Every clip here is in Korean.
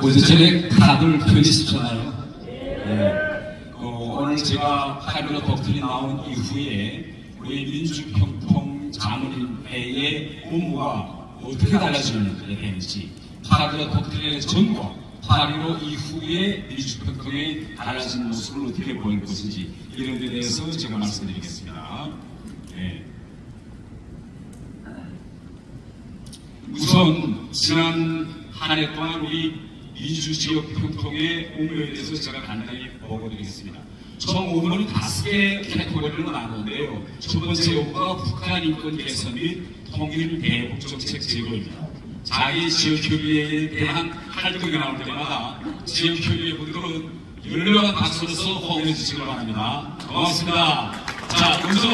어제 전에 다들 편히 쓰셨나요? 네. 오늘 제가 8.15 독트린 나온 이후에 우리 민주평통 자문위회의 업무가 어떻게 달라지는지 8.15 독트린의 전과 8.15 이후에 민주평통의 달라진 모습을 어떻게 보일 것인지 이런 데 대해서 제가 말씀드리겠습니다. 네. 우선 지난 한 해 동안 우리 민주지역 평통의 업무에 대해서 제가 간단히 보고드리겠습니다. 총 업무는 5개 캐터고리로 나누는데요. 첫 번째 업무가 북한 인권 개선 및 통일 대북 정책 제고입니다. 자기 지역협의회에 대한 활동이 나올 때마다 지역협의회 분들은 열렬한 박수로서 호응해 주시길 바랍니다. 고맙습니다. 자, 먼저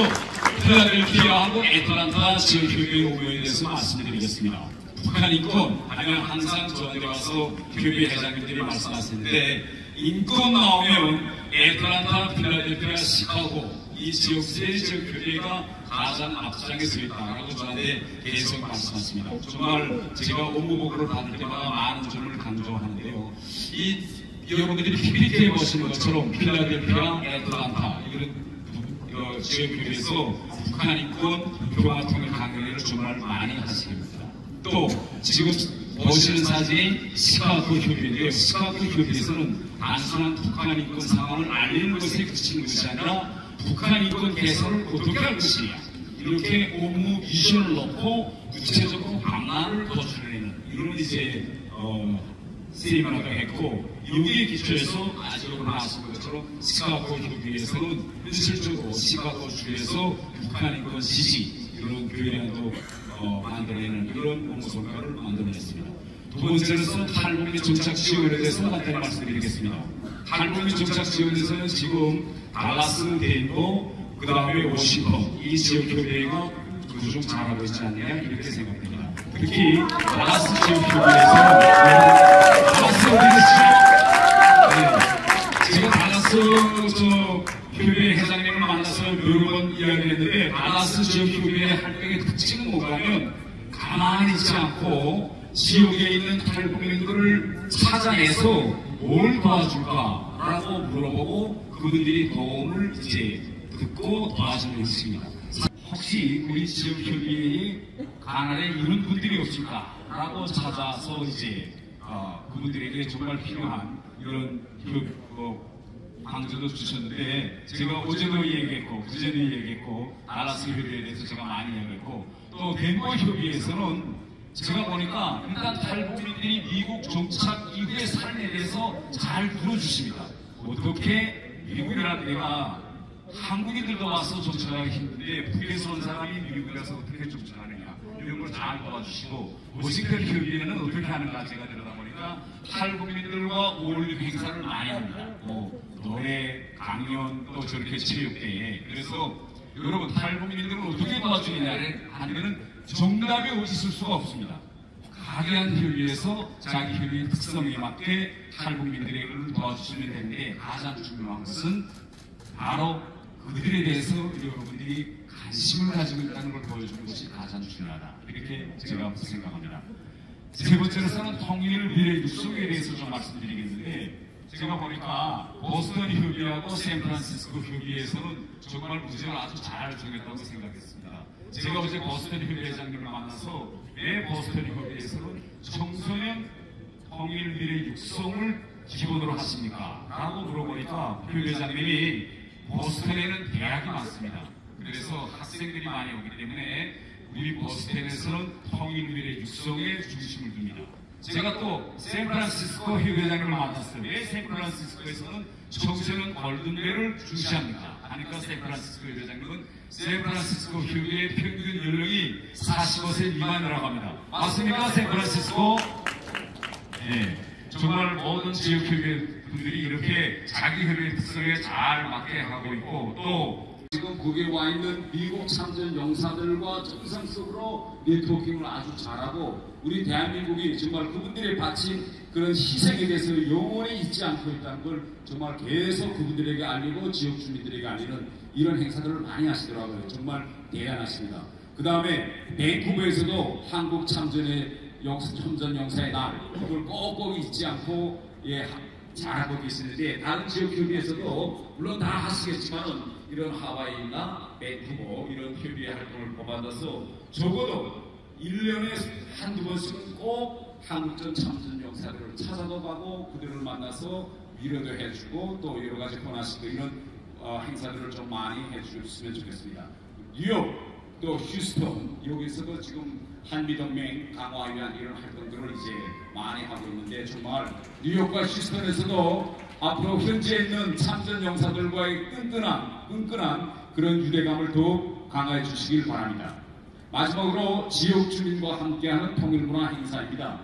필라델피아하고 애틀란타 지역협의회 업무에 대해서 말씀드리겠습니다. 북한 인권 하면 항상 저한테 와서 교회 회장님들이 말씀하시는데 인권 나오면 애틀란타, 필라델피아, 시카고 이 지역 세 지역 교회가 가장 앞장에 서 있다라고 저한테 계속 말씀하십니다. 정말 제가 업무 보고를 받을 때마다 많은 점을 강조하는데요. 이 여러분들이 PPT에 보시는 것처럼 필라델피아, 애틀란타 이런 지역 교회에서 북한 인권 평화 통일 강연회를 정말 많이 하시겠습니다. 또 지금 보시는 사진이 시카고 협의회인데요. 시카고 협의회에서는 단순한 북한 인권 상황을 알리는 것에 그치는 것이 아니라 북한 인권 개선을 어떻게 할 것이냐 이렇게 업무 미션을 놓고 구체적으로 방안을 도출해내는 이런 이제 세미나도 했고 여기에 기초해서 아직 말씀하신 것처럼 시카고 협의회에서는 현실적으로 시카고 주에서 북한 인권 지지 이런 교회도 만들어내는 이런 업무 성과를 만들어냈습니다. 두 번째로는 탈북민 정착 지원에 대해서 간단히 말씀드리겠습니다. 탈북민 정착 지원에서는 지금 달라스, 덴버, 그 다음에 워싱턴 이 지역협의회가 좀 잘하고 있지 않느냐 이렇게 생각됩니다. 특히 달라스 지역협의회에서는 달라스 어디 계시죠? 제가 달라스 협의회 회장님을 만나서 여러 번 이야기를 했는데 달라스 지역협의회 활동의 특징은 뭐냐면 가만히 있지 않고 지역에 있는 탈북민들을 찾아내서 뭘 도와줄까라고 물어보고 그분들이 도움을 이제 듣고 도와주는 것입니다. 혹시 우리 지역협의회에 가난에 이런 분들이 없을까라고 찾아서 이제 그분들에게 정말 필요한 이런 강조도 주셨는데 제가 어제도 얘기했고 그제도 얘기했고 달라스 협의회에 대해서 제가 많이 얘기했고 또 덴버 협의회에서는 제가 보니까 일단 탈북민들이 미국 정착 이후의 삶에 대해서 잘 들어주십니다. 어떻게 미국이라는 데가 한국인들도 와서 정착하기 힘든데 북에서 온 사람이 미국에 가서 어떻게 정착하느냐 이런 걸 잘 도와주시고 워싱턴 협의회는 어떻게 하는가 제가 들여다보니까 탈북민들과 어울리는 행사를 많이 합니다. 노래, 강연, 또 저렇게 체육대회. 그래서 여러분 탈북민들을 어떻게 도와주느냐를 하면은 정답이 어디 있을 수가 없습니다. 각양 협의회에서 자기 협의의 특성에 맞게 탈북민들을 도와주시면 되는데 가장 중요한 것은 바로 그들에 대해서 여러분들이 관심을 가지고 있다는 걸 보여주는 것이 가장 중요하다. 이렇게 제가 생각합니다. 세 번째로서는 통일 미래 육성에 대해서 좀 말씀드리겠는데 제가 보니까 보스턴 협의하고 샌프란시스코 협의에서는 정말 문제를 아주 잘 정했다고 생각했습니다. 제가 어제 보스턴 협의 회장님을 만나서 왜 보스턴 협의에서는 청소년 통일 미래 육성을 기본으로 하십니까? 라고 물어보니까 협의 회장님이 보스턴에는 대학이 많습니다. 그래서 학생들이 많이 오기 때문에 우리 보스턴에서는 통일 미래 육성에 중심을 둡니다. 제가 또 샌프란시스코 협의회장님을 만났어요. 왜 샌프란시스코에서는 청소년 골든벨을 중시합니까? 하니까 샌프란시스코 협의회장님은 샌프란시스코 협의회 평균 연령이 45세 미만이라고 합니다. 맞습니까? 샌프란시스코? 네. 정말 모든 지역협의회 분들이 이렇게 자기 협의회 특성에 잘 맞게 하고 있고 또 지금 거기에 와 있는 미국 참전 용사들과 정상적으로 네트워킹을 아주 잘하고 우리 대한민국이 정말 그분들의 바친 그런 희생에 대해서 영원히 잊지 않고 있다는 걸 정말 계속 그분들에게 알리고 지역 주민들에게 알리는 이런 행사들을 많이 하시더라고요. 정말 대단하십니다. 그 다음에 밴쿠버에서도 한국 참전의 천전영사의 날, 그걸 꼭꼭 잊지 않고 잘하고 계시는데, 다른 지역협의회에서도 물론 다 하시겠지만은 이런 하와이나 밴쿠버 이런 협의회 활동을 뽑아서 적어도 1년에 한두 번씩은 꼭 한국전 참전영사들을 찾아도 가고 그들을 만나서 위로도 해주고 또 여러 가지 권하시고 이런 행사들을 좀 많이 해주셨으면 좋겠습니다. 뉴욕, 또 휴스턴, 여기서도 지금 한미동맹 강화 위한 이런 활동들을 이제 많이 하고 있는데, 정말 뉴욕과 휴스턴에서도 앞으로 현재 있는 참전영사들과의 끈끈한 그런 유대감을 더욱 강화해 주시길 바랍니다. 마지막으로 지역 주민과 함께하는 통일문화 행사입니다.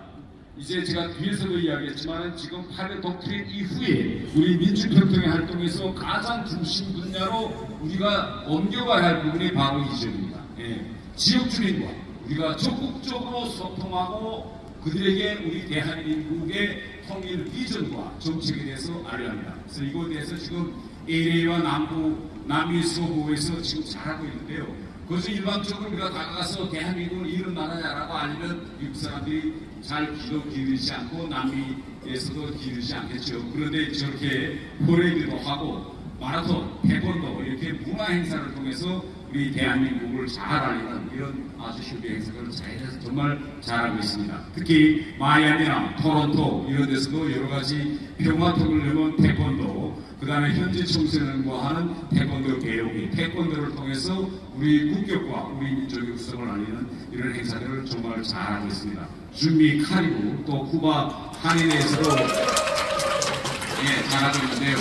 이제 제가 뒤에서도 이야기했지만 지금 8.2 독트린 이후에 우리 민주평통의 활동에서 가장 중심 분야로 우리가 옮겨가야 할 부분이 바로 이 점입니다. 지역 주민과 우리가 적극적으로 소통하고 그들에게 우리 대한민국의 통일 비전과 정책에 대해서 알려야 합니다. 그래서 이거에 대해서 지금 LA와 남미 서부에서 지금 잘하고 있는데요. 그것은 일반적으로 우리가 다가가서 대한민국은 이런 나라냐라고 알리면 미국 사람들이 잘 귀도 기울이지 않고 남미에서도 기울이지 않겠죠. 그런데 저렇게 퍼레이드도 하고 마라톤, 태권도 이렇게 문화 행사를 통해서 우리 대한민국을 잘 알리는 이런 아주 협의 행사를 정말 잘하고 있습니다. 특히 마이애미나 토론토 이런 데서도 여러 가지 평화통을 위한 태권도, 그 다음에 현지 청소년과 하는 태권도 배우기, 태권도를 통해서 우리 국격과 우리 민족의 육성을 알리는 이런 행사들을 정말 잘하고 있습니다. 중미, 카리브, 또 쿠바, 한인회에서도 잘하고 있는데요.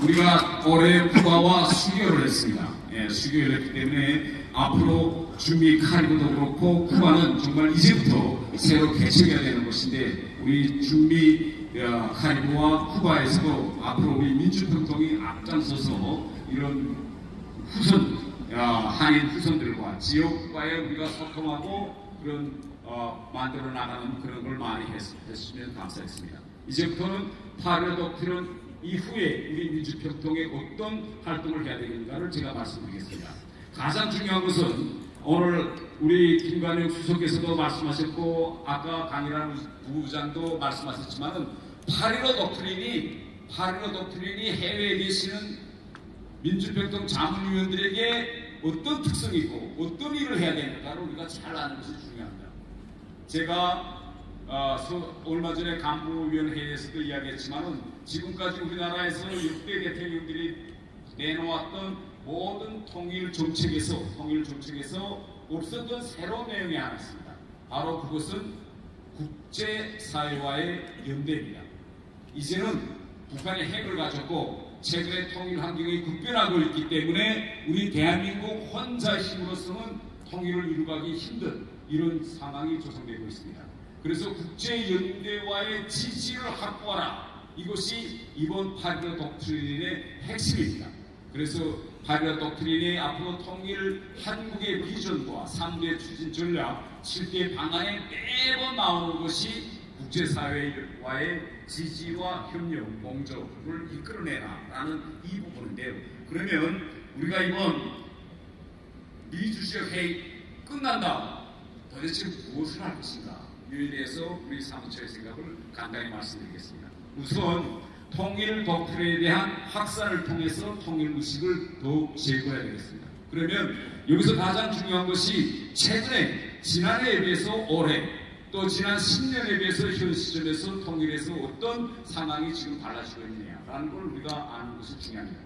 우리가 올해 쿠바와 수교를 했습니다. 수교를 했기 때문에 앞으로 중미, 카리브도 그렇고 쿠바는 정말 이제부터 새로 개척해야 되는 것인데, 우리 중미, 카리브와 쿠바에서도 앞으로 우리 민주평통이 앞장서서 이런 한인 후손들과 지역과의 우리가 소통하고 그런 만들어 나가는 그런 걸 많이 했으면 감사했습니다. 이제부터는 8.2 독트린 이후에 우리 민주평통에 어떤 활동을 해야 되는가를 제가 말씀드리겠습니다. 가장 중요한 것은 오늘 우리 김관영 수석께서도 말씀하셨고 아까 강일환 부부장도 말씀하셨지만은 8.15 독트린이 해외에 계시는 민주평통 자문위원들에게 어떤 특성이 있고 어떤 일을 해야 되는가를 우리가 잘 아는 것이 중요합니다. 제가 얼마 전에 간부위원회에서도 이야기했지만은 지금까지 우리나라에서 역대 대통령들이 내놓았던 모든 통일 정책에서 없었던 새로운 내용이 하나 있습니다. 바로 그것은 국제사회와의 연대입니다. 이제는 북한이 핵을 가졌고 최근에 통일 환경이 급변하고 있기 때문에 우리 대한민국 혼자 힘으로서는 통일을 이루기 힘든 이런 상황이 조성되고 있습니다. 그래서 국제연대와의 지지를 확보하라. 이것이 이번 8.15 독트린의 핵심입니다. 그래서 8.15 독트린이 앞으로 통일 한국의 비전과 3대 추진 전략, 7대 방안에 매번 나오는 것이 국제사회와의 지지와 협력, 공조를 이끌어내라라는 이 부분인데요. 그러면 우리가 이번 미주지역 회의 끝난 다음 도대체 무엇을 할 것인가? 이에 대해서 우리 사무처의 생각을 간단히 말씀드리겠습니다. 우선 통일 독트린에 대한 확산을 통해서 통일 의식을 더욱 제고해야 되겠습니다. 그러면 여기서 가장 중요한 것이 최근에 지난해에 비해서 올해 또 지난 10년에 비해서 현 시점에서 통일에서 어떤 상황이 지금 달라지고 있느냐라는 걸 우리가 아는 것이 중요합니다.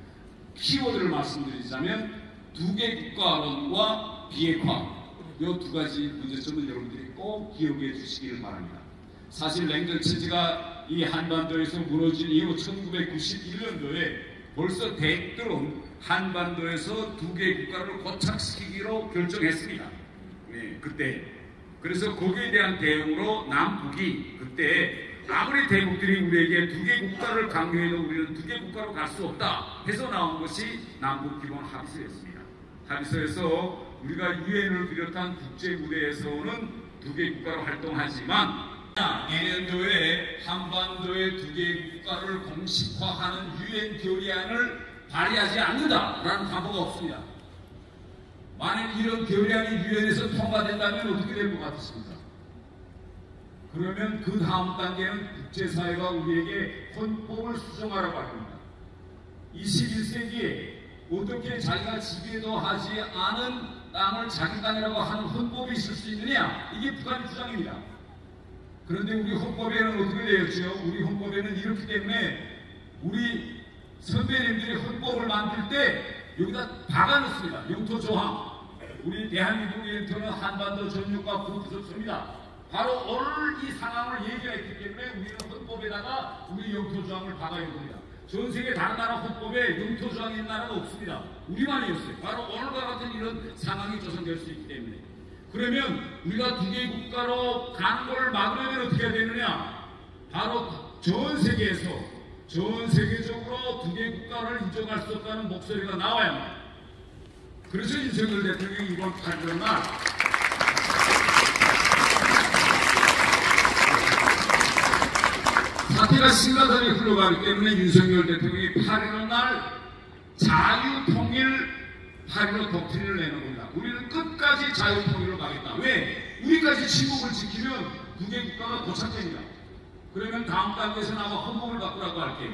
키워드를 말씀드리자면 두 개 국가론과 비핵화, 이 두 가지 문제점을 여러분들이 꼭 기억해 주시길 바랍니다. 사실 냉전 체제가 이 한반도에서 무너진 이후 1991년도에 벌써 대들은 한반도에서 두 개의 국가를 고착시키기로 결정했습니다. 그때. 그래서 거기에 대한 대응으로 남북이 그때 아무리 대국들이 우리에게 두 개의 국가를 강요해도 우리는 두 개의 국가로 갈 수 없다 해서 나온 것이 남북기본 합의서였습니다. 합의서에서 우리가 유엔을 비롯한 국제 무대에서는 두 개의 국가로 활동하지만 내년도에 한반도의 두 개의 국가를 공식화하는 유엔 결의안을 발의하지 않는다라는 담보가 없습니다. 만약 이런 결의안이 유엔에서 통과된다면 어떻게 될 것 같습니까? 그러면 그 다음 단계는 국제사회가 우리에게 헌법을 수정하라고 합니다. 21세기에 어떻게 자기가 지배도 하지 않은 땅을 자기 땅이라고 하는 헌법이 있을 수 있느냐? 이게 북한의 주장입니다. 그런데 우리 헌법에는 어떻게 되었죠? 우리 헌법에는 이렇기 때문에 우리 선배님들이 헌법을 만들 때 여기다 박아놓습니다. 영토 조항. 우리 대한민국의 영토는 한반도 전역과 부속소입니다. 바로 오늘 이 상황을 얘기했기 때문에 우리는 헌법에다가 우리 영토 조항을 박아야 됩니다. 전 세계 다른 나라 헌법에 영토 조항이 있는 나라가 없습니다. 우리만이었어요. 바로 오늘과 같은 이런 상황이 조성될 수 있기 때문에. 그러면 우리가 두 개의 국가로 가는 걸 막으려면 어떻게 해야 되느냐? 바로 전 세계적으로 두 개의 국가를 인정할 수 없다는 목소리가 나와야 합니다. 그래서 윤석열 대통령이 이번 8월 날 사태가 심각하게 흘러가기 때문에 윤석열 대통령이 8월 날 자유통일 8.15 독트린을 내는 겁니다. 우리는 끝까지 자유통일로 가겠다. 왜? 우리까지 침묵을 지키면 두 개 국가가 고착됩니다. 그러면 다음 단계에서 아마 헌법을 바꾸라고 할게요.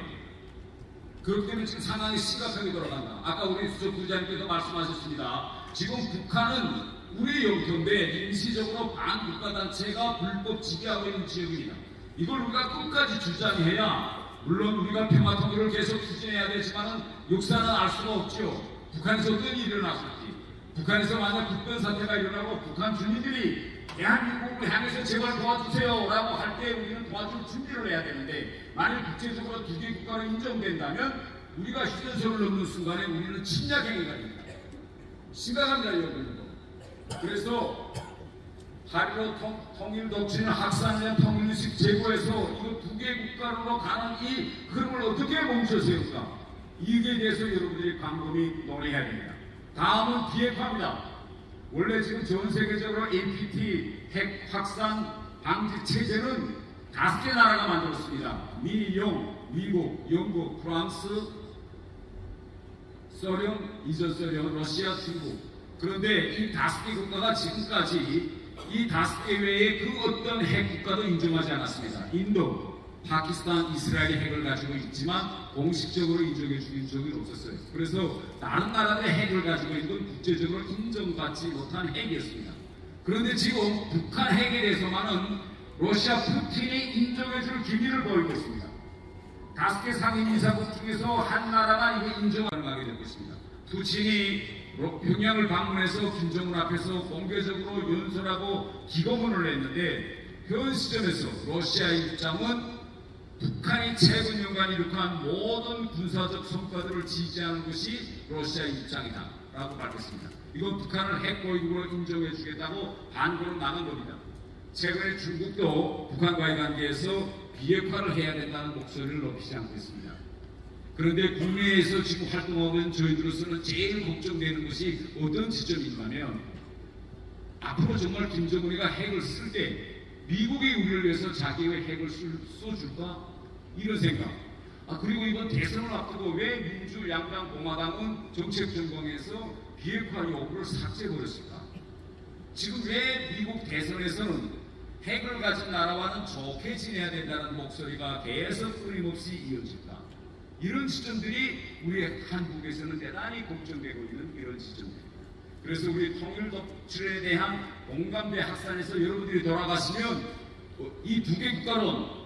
그렇기 때문에 지금 상황이 심각하게 돌아간다. 아까 우리 수석 부장님께서 말씀하셨습니다. 지금 북한은 우리 영토인데 임시적으로 반국가단체가 불법 지배하고 있는 지역입니다. 이걸 우리가 끝까지 주장해야, 물론 우리가 평화통일을 계속 추진해야 되지만 역사는 알 수가 없죠. 북한에서 어떤 일이 일어났을지, 북한에서 만약 국변 사태가 일어나고 북한 주민들이 대한민국을 향해서 제발 도와주세요 라고 할 때 우리는 도와줄 준비를 해야 되는데, 만일 국제적으로 두 개 국가로 인정된다면 우리가 휴전선을 넘는 순간에 우리는 침략행위가 됩니다. 심각합니다, 여러분. 그래서 8.15 통일 독트린 학산이나 통일의식 제고에서 이거 두 개 국가로 가는 이 흐름을 어떻게 멈춰 세울까? 이에 대해서 여러분들이 곰곰이 논의해야 됩니다. 다음은 비핵화입니다. 원래 지금 전 세계적으로 NPT 핵 확산 방지 체제는 5개 나라가 만들었습니다. 미, 영, 미국, 영국, 프랑스, 소련, 이전 소련, 러시아, 중국. 그런데 이 5개 국가가 지금까지 이 5개 외에 그 어떤 핵 국가도 인정하지 않았습니다. 인도, 파키스탄, 이스라엘이 핵을 가지고 있지만 공식적으로 인정해 주긴 적이 없었어요. 그래서 다른 나라들의 핵을 가지고 있는 건 국제적으로 인정받지 못한 핵이었습니다. 그런데 지금 북한 핵에 대해서만은 러시아 푸틴이 인정해 줄 기미를 보이고 있습니다. 5개 상임이사국 중에서 한 나라만 이거 인정을 하게 될 것입니다. 푸틴이 평양을 방문해서 김정은 앞에서 공개적으로 연설하고 기고문을 했는데, 현 시점에서 러시아의 입장은 북한이 최근 연간 이룩한 모든 군사적 성과들을 지지하는 것이 러시아의 입장이다 라고 밝혔습니다. 이건 북한을 핵보유국으로 인정해 주겠다고 반고로 나간 겁니다. 최근에 중국도 북한과의 관계에서 비핵화를 해야 된다는 목소리를 높이지 않고 있습니다. 그런데 국내에서 지금 활동하고 있는 저희들로서는 제일 걱정되는 것이 어떤 지점이냐면, 앞으로 정말 김정은이가 핵을 쓸 때 미국이 우리를 위해서 자기의 핵을 쏘줄까? 이런 생각. 그리고 이번 대선을 앞두고 왜 민주 양당 공화당은 정책 전공에서 비핵화 요구를 삭제해버렸을까? 지금 왜 미국 대선에서는 핵을 가진 나라와는 좋게 지내야 된다는 목소리가 계속 끊임없이 이어질까? 이런 지점들이 우리 한국에서는 대단히 걱정되고 있는 이런 지점들입니다. 그래서 우리 통일 독출에 대한 공감대 확산에서 여러분들이 돌아가시면 이 두 개 국가론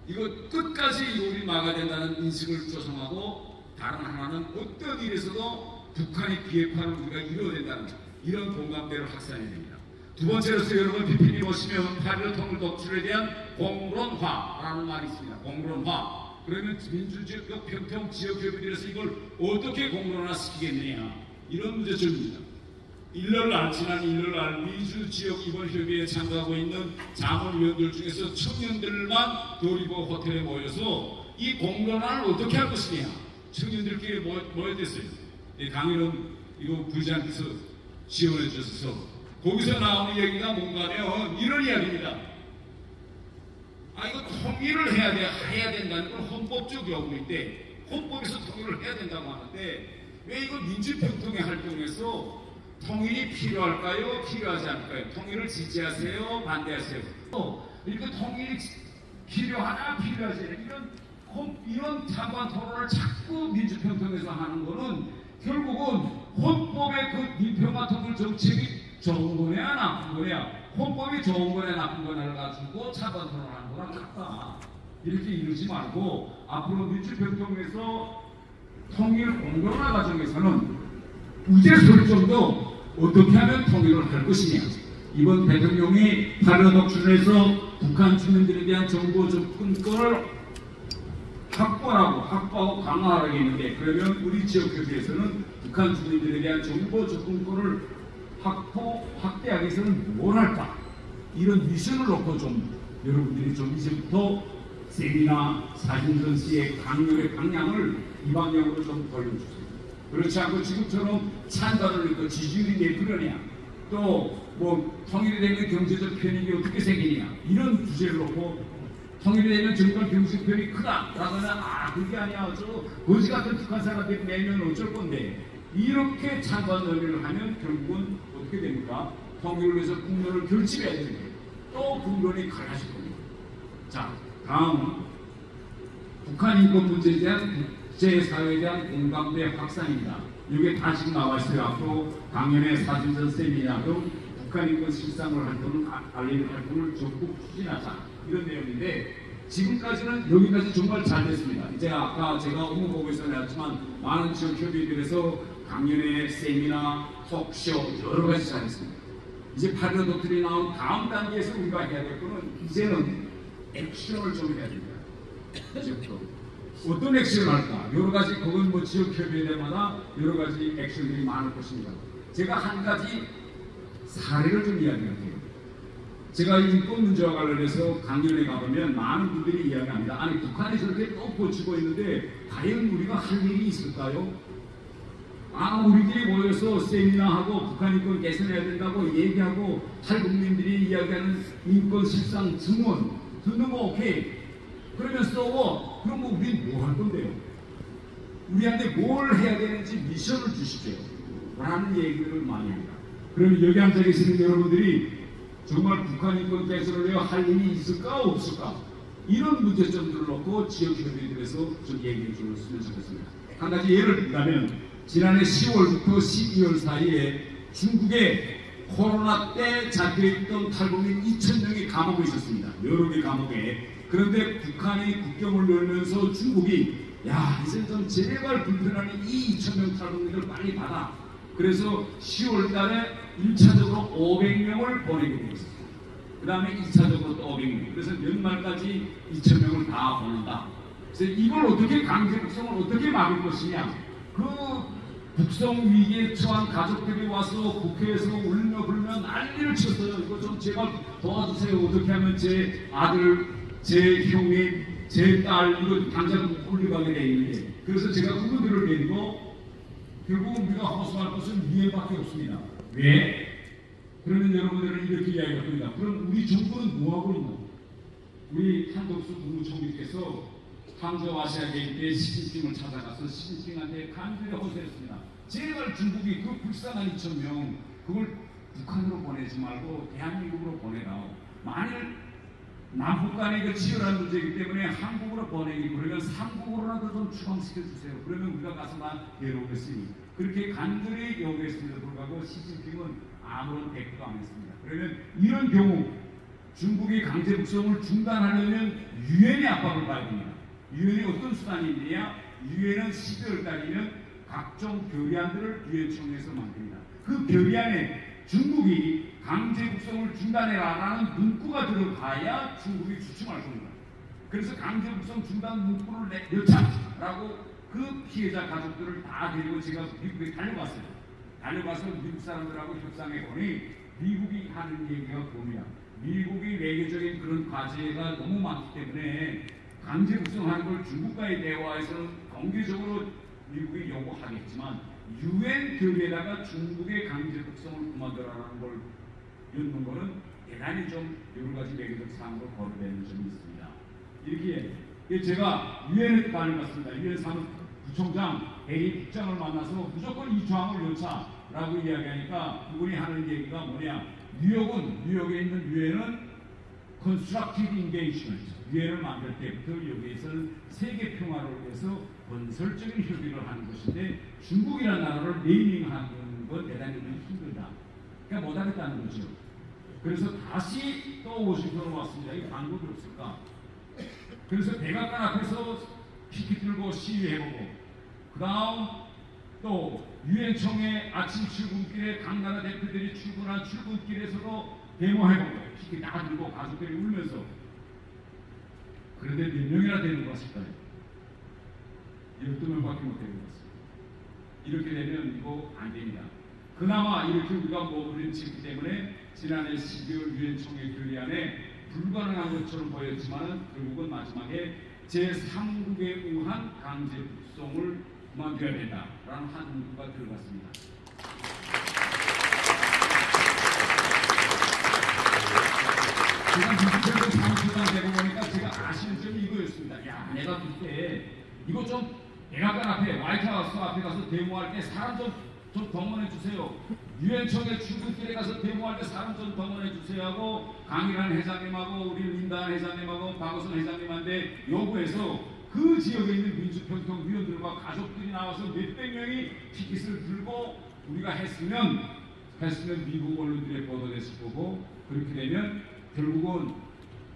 이거 끝까지 우리 막아야 된다는 인식을 조성하고, 다른 하나는 어떤 일에서도 북한의 비핵화를 우리가 이뤄야 된다는 이런 공감대를 확산해야 됩니다. 두 번째로서 여러분 PPT 보시면 8.15 통일 독출에 대한 공론화라는 말이 있습니다. 공론화. 그러면 민주적 평평 지역협의들에서 이걸 어떻게 공론화시키겠느냐, 이런 문제점입니다. 지난 1월날 미주 지역 이번 협의회에 참가하고 있는 자문위원들 중에서 청년들만 도리버 호텔에 모여서 이 공론화를 어떻게 할 것이냐, 청년들끼리 모여댔어요. 강의는 이거 부장께서 지원해 주셔서 거기서 나오는 얘기가 뭔가면 이런 이야기입니다. 이거 통일을 해야 된다는 건 헌법적 요구인데, 헌법에서 통일을 해야 된다고 하는데 왜 이거 민주평통의 활동에서 통일이 필요할까요? 필요하지 않을까요? 통일을 지지하세요? 반대하세요? 이렇게 통일이 필요하나 필요하지 않나 이런 찬반 토론을 자꾸 민주평통에서 하는 거는 결국은 헌법의 그 민평화 통일 정책이 좋은 거냐 나쁜 거냐, 헌법이 좋은 거냐 나쁜 거냐를 가지고 찬반 토론하는 거랑 같다. 이렇게 이러지 말고 앞으로 민주평통에서 통일 공론화 과정에서는 우제 설정도 어떻게 하면 통일을 할 것이냐, 이번 대통령이 8.15 독출에서 북한 주민들에 대한 정보 접근권을 확보하고 강화하라고 했는데, 그러면 우리 지역협의회에서는 북한 주민들에 대한 정보 접근권을 확대하기 위해서는 뭘 할까, 이런 미션을 놓고 좀 여러분들이 좀 이제부터 세미나 사진전시의 강연의 방향을 이 방향으로 좀 돌려주세요. 그렇지 않고 지금처럼 찬반을 넣고 지지율이 왜 그러냐, 또 뭐 통일이 되면 경제적 편익이 어떻게 생기냐, 이런 주제를 놓고 통일이 되면 정말 경제적 편익이 크다 라거나 그게 아니야 저 거지 같은 북한 사람들 매년 어쩔 건데, 이렇게 찬반 논의를 하면 결국은 어떻게 됩니까? 통일을 위해서 국론을 결집해야 되는데 또 국론이 갈라질 겁니다. 자, 다음은 북한 인권 문제에 대한 국제사회에 대한 공감대 확산입니다. 이게 다 지금 나와 있어요. 앞으로 강연회, 사진전, 세미나 등 북한 인권 실상을 알리는 활동을 적극 추진하자, 이런 내용인데, 지금까지는 여기까지 정말 잘 됐습니다. 이제 아까 제가 업무보고에서 내었지만 많은 지역 협의회들에서 강연회, 세미나, 톡쇼 여러 가지 잘했습니다. 이제 8.15 독트린이 나온 다음 단계에서 우리가 해야 될 거는 이제는 액션을 좀 해야 됩니다. 이제부터 어떤 액션을 할까? 여러 가지, 그건 뭐 지역 협의회마다 여러 가지 액션들이 많을 것입니다. 제가 한 가지 사례를 좀 이야기할게요. 제가 인권 문제와 관련해서 강연에 가보면 많은 분들이 이야기합니다. 아니, 북한이 저렇게 또 고치고 있는데 과연 우리가 할 일이 있을까요? 우리들이 모여서 세미나하고 북한 인권 개선해야 된다고 얘기하고 탈북민들이 이야기하는 인권 실상 증언 듣는 거 오케이. 그러면 써고 그럼 우린 뭐 할 건데요? 우리한테 뭘 해야 되는지 미션을 주십시오 라는 얘기를 많이 합니다. 그러면 여기 앉아 계시는 여러분들이 정말 북한 인권 개선을 위해 할 일이 있을까 없을까, 이런 문제점들을 놓고 지역협의회들에서 좀 얘기해 주셨으면 좋겠습니다. 한 가지 예를 들자면 지난해 10월부터 12월 사이에 중국에 코로나 때 잡혀있던 탈북민 2,000명이 감옥에 있었습니다. 여러 개 감옥에. 그런데 북한이 국경을 열면서 중국이 이제 좀 제발 불편하니 이 2,000명 탈북민을 빨리 받아. 그래서 10월 달에 1차적으로 500명을 보내게 되었습니다. 그 다음에 2차적으로 또 500명. 그래서 연말까지 2,000명을 다 보낸다. 그래서 이걸 어떻게 강제 북송을 어떻게 막을 것이냐. 그 북송 위기에 처한 가족들이 와서 국회에서 울며 불며 난리를 쳤어요. 이거 좀 제발 도와주세요. 어떻게 하면 제 아들, 제 형님, 제 딸 이거 당장 올려가게 돼 있는데, 그래서 제가 그분들을 데리고 결국 우리가 허수할 것은 미래밖에 없습니다. 왜? 그러면 여러분들은 이렇게 이야기할 겁니다. 그럼 우리 정부는 뭐하고 있나? 우리 한덕수 국무총리께서 항저 아시아 게임 때 시진핑을 찾아가서 시진핑한테 간절히 호소했습니다. 제발 중국이 그 불쌍한 2,000명 그걸 북한으로 보내지 말고 대한민국으로 보내라. 만일 남북 간의 그 치열한 문제이기 때문에 한국으로 보내기, 그러면 삼국으로라도 좀 추방시켜 주세요. 그러면 우리가 가서 내려오겠으니, 그렇게 간절히 요구했음에도 불구하고 시진핑은 아무런 대꾸도 안 했습니다. 그러면 이런 경우 중국이 강제 북송을 중단하려면 유엔의 압박을 봐야 됩니다. 유엔이 어떤 수단이 있느냐? 유엔은 12월 달이면 각종 결의안들을 유엔 총회에서 만듭니다. 그 결의안에 중국이 강제 북송을 중단해라라는 문구가 들어가야 중국이 주춤할 겁니다. 그래서 강제 북송 중단 문구를 내자라고 그 피해자 가족들을 다 데리고 제가 미국에 달려갔어요. 달려가서 미국 사람들하고 협상해 보니 미국이 하는 얘기가 그겁니다. 미국이 외교적인 그런 과제가 너무 많기 때문에 강제 북송하는 걸 중국과의 대화에서는 공개적으로 미국이 요구하겠지만 유엔 결의에다가 중국의 강제 북송을 그만두라는 걸 넣는 거는 대단히 좀 여러 가지 외교적 사항으로 거론되는 점이 있습니다. 이렇게 제가 유엔에 다녀갔습니다. 유엔 사무부총장 대리 국장을 만나서 무조건 이 조항을 넣자. 라고 이야기하니까 그분이 하는 얘기가 뭐냐, 뉴욕에 있는 유엔은 Constructive Engagement, 유엔을 만들 때부터 여기에서는 세계 평화를 위해서 건설적인 협의를 하는 것인데 중국이라는 나라를 네이밍하는 건 대단히 힘들다. 그러니까 못하겠다는 거죠. 그래서 다시 또 워싱턴으로 왔습니다. 이 방법이 없을까? 그래서 백악관 앞에서 피켓 들고 시위해보고, 그 다음 또 유엔총회 아침 출근길에 각 나라 대표들이 출근한 출근길에서도 데모해보고, 피켓 다 들고 가족들이 울면서. 그런데 몇 명이나 되는 것 같을까요? 12명밖에 못 되는 것 같습니다. 이렇게 되면 이거 안 됩니다. 그나마 이렇게 우리가 머무르지 때문에 지난해 12월 유엔총회 결의안에 불가능한 것처럼 보였지만 결국은 마지막에 제3국에 의한 강제 북송을 그만둬야 된다라는 한 문구가 들어갔습니다. 제가 민주평등 사무소장 되고 보니까 제가 아시는 점이 이거였습니다. 야, 내가 그때 이거 좀 백악관 앞에, 화이트하우스 앞에 가서 데모할 때 사람 좀 동원해 주세요. 유엔총회 출근길에 가서 데모할 때 사람 좀 동원해 주세요 하고 강일한 회장님하고 우리 린다 회장님하고 박우선 회장님한테 요구해서 그 지역에 있는 민주평통위원들과 가족들이 나와서 몇백 명이 피켓을 들고 우리가 했으면 미국 언론들에 보도됐을 거고, 그렇게 되면 결국은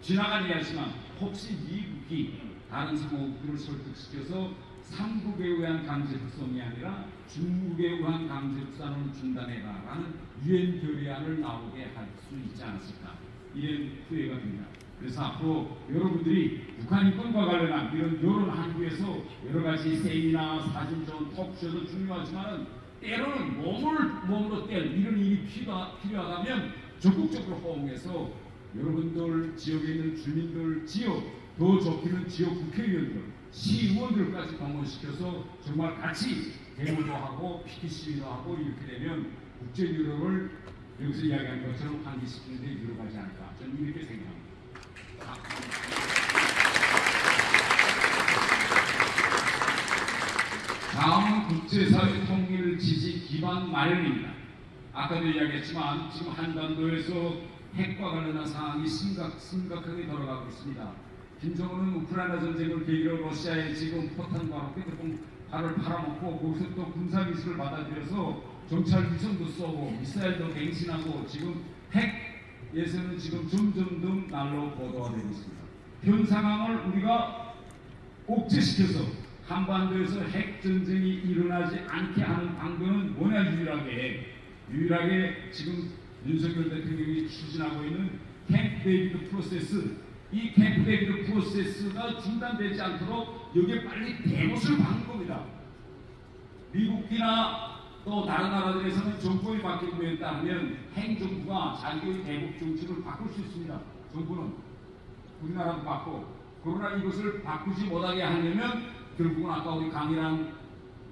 지나간 이야기지만 혹시 미국이 다른 상호국들을 설득시켜서 삼국에 의한 강제 북송이 아니라 중국에 의한 강제 북송을 중단해라라는 유엔 결의안을 나오게 할 수 있지 않았을까, 이런 후회가 됩니다. 그래서 앞으로 여러분들이 북한 인권과 관련한 이런 여론 한국에서 여러 가지 세미나, 사진전, 톡쇼도 중요하지만 때로는 몸으로 뗄 이런 일이 필요하다면 적극적으로 호응해서 여러분들 지역에 있는 주민들, 지역, 더 좋기는 지역 국회의원들, 시의원들까지 동원시켜서 정말 같이 데모도 하고 피켓 시위도 하고 이렇게 되면 국제 유럽을 여기서 이야기한 것처럼 환기시키는 데 유럽하지 않을까, 저는 이렇게 생각합니다. 다음은 국제사회 통일 지지 기반 마련입니다. 아까도 이야기했지만 지금 한반도에서 핵과 관련한 상황이 심각하게 돌아가고 있습니다. 김정은은 우크라이나 전쟁을 계기로 러시아에 지금 포탄과 로켓발을 팔아먹고 거기서 또 군사기술을 받아들여서 정찰 위성도 쏘고 미사일도 맹신하고 지금 핵에서는 지금 점점 날로 보도가 되고 있습니다. 현 상황을 우리가 억제시켜서 한반도에서 핵전쟁이 일어나지 않게 하는 방법은 뭐냐, 유일하게 지금 윤석열 대통령이 추진하고 있는 캠프 데이비드 프로세스, 이 캠프 데이비드 프로세스가 중단되지 않도록 여기에 빨리 대못을 박는 겁니다. 미국이나 또 다른 나라들에서는 정권이 바뀌고 있다 하면 행정부가 자기의 대북 정책을 바꿀 수 있습니다. 정부는 우리나라도 바꾸고, 그러나 이것을 바꾸지 못하게 하려면 결국은 아까 우리 강일한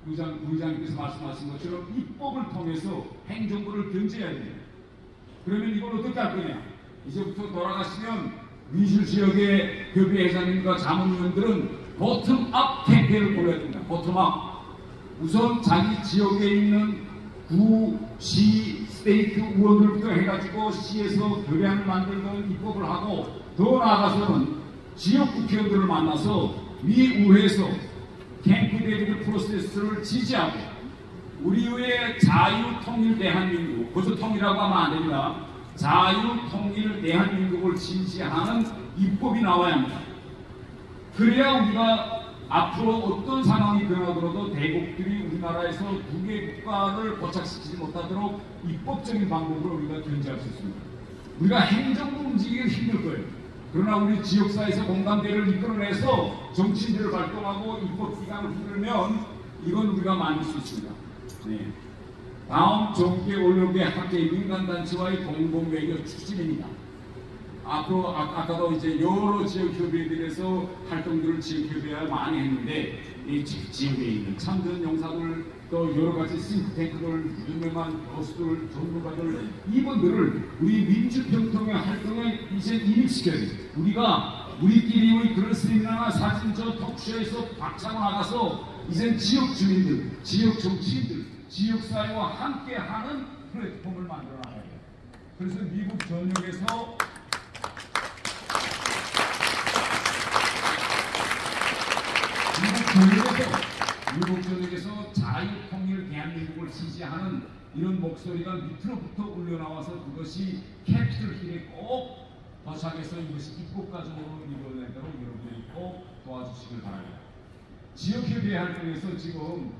부의장님께서 말씀하신 것처럼 입법을 통해서 행정부를 견제해야 됩니다. 그러면 이걸 어떻게 할 거냐? 이제부터 돌아가시면 민주지역의 협의회장님과 자문위원들은 보텀업 캠페인을 벌여야 됩니다. 보텀업. 우선 자기 지역에 있는 구, 시, 스테이트 의원들부터 해가지고 시에서 결의안을 만들고 입법을 하고, 더 나아가서는 지역 국회의원들을 만나서 미 의회에서 캠프 데이비드 프로세스를 지지하고 우리의 자유통일 대한민국, 거기서 통일이라고 하면 안 됩니다. 자유통일 대한민국을 지지하는 입법이 나와야 합니다. 그래야 우리가 앞으로 어떤 상황이 변하더라도 대국들이 우리나라에서 두 개 국가를 고착시키지 못하도록 입법적인 방법으로 우리가 견제할 수 있습니다. 우리가 행정부 움직이기가 힘들 거예요. 그러나 우리 지역사회에서 공감대를 이끌어내서 정치인들을 발동하고 입법기관을 흔들면 이건 우리가 만들 수 있습니다. 네. 다음 정계 언론계 학계 민간단체와의 공공외교 추진입니다. 앞으로 아까도 이제 여러 지역협의회들에서 활동들을 지역협의회가 많이 했는데, 이 지역에 있는 참전 용사들, 또 여러 가지 싱크탱크들, 유명한 교수들, 전문가들, 이분들을 우리 민주평통의 활동에 이제 인입시켜야 돼요. 우리끼리의 그런 세미나나 사진전 톡쇼에서 박차고 나가서 이제 지역 주민들, 지역 정치인들, 지역사회와 함께하는 플랫폼을 만들어 나가야 돼요. 그래서 미국 전역에서 자유통일 대한민국을 지지하는 이런 목소리가 밑으로부터 올려나와서 그것이 캐피털 힐에 꼭 도착해서 이것이 입국과정으로 이루어지도록 여러분들이 꼭 도와주시길 바랍니다. 지역협의회 활동에서 지금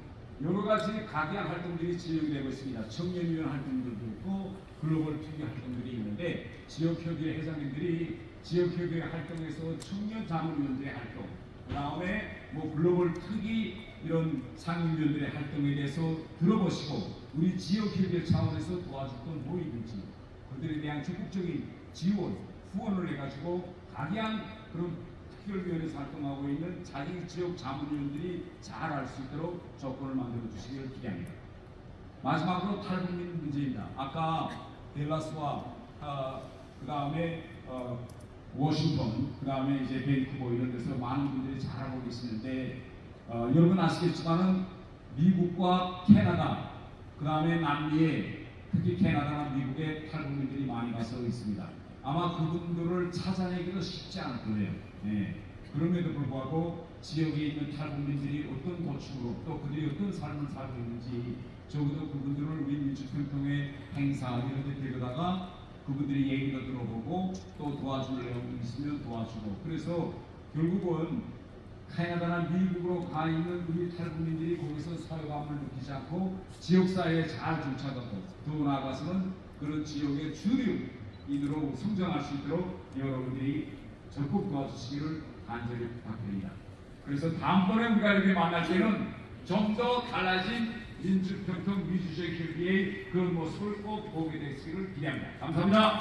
여러 가지 각양 활동들이 진행이 되고 있습니다. 청년위원 활동들도 있고 글로벌 투기 활동들이 있는데 지역협의회 회장님들이 지역협의회 활동에서 청년자문위원들의 활동, 그 다음에 뭐 글로벌 특이 이런 상임위원들의 활동에 대해서 들어보시고 우리 지역협의회 차원에서 도와줬던 모임인지 그들에 대한 적극적인 지원, 후원을 해가지고 각양 그런 특별위원회에서 활동하고 있는 자기 지역 자문위원들이 잘 알 수 있도록 조건을 만들어 주시기를 기대합니다. 마지막으로 탈북민 문제입니다. 아까 델라스와 그 다음에 워싱턴, 그 다음에 이제 밴쿠버 이런 데서 많은 분들이 잘 알고 계시는데 여러분 아시겠지만은 미국과 캐나다, 그 다음에 남미에 특히 캐나다나 미국에 탈북민들이 많이 가서 있습니다. 아마 그분들을 찾아내기도 쉽지 않을 거예요. 네. 그럼에도 불구하고 지역에 있는 탈북민들이 어떤 고충으로 또 그들이 어떤 삶을 살고 있는지 적어도 그분들을 우리 민주평통의 행사 이런 데 데려다가 그분들의 얘기도 들어보고 또 도와줄 내용이 있으면 도와주고 그래서 결국은 캐나다나 미국으로 가 있는 우리 탈북민들이 거기서 사회감을 느끼지 않고 지역사회에 잘 정착하고 더 나아가서는 그런 지역의 주류인으로 성장할 수 있도록 여러분들이 적극 도와주시기를 간절히 부탁드립니다. 그래서 다음번에 우리가 이렇게 만날 때는 좀 더 달라진 민주평통 민주주의 협의회의 그 모습을 꼭 보게 되시기를 기대합니다. 감사합니다.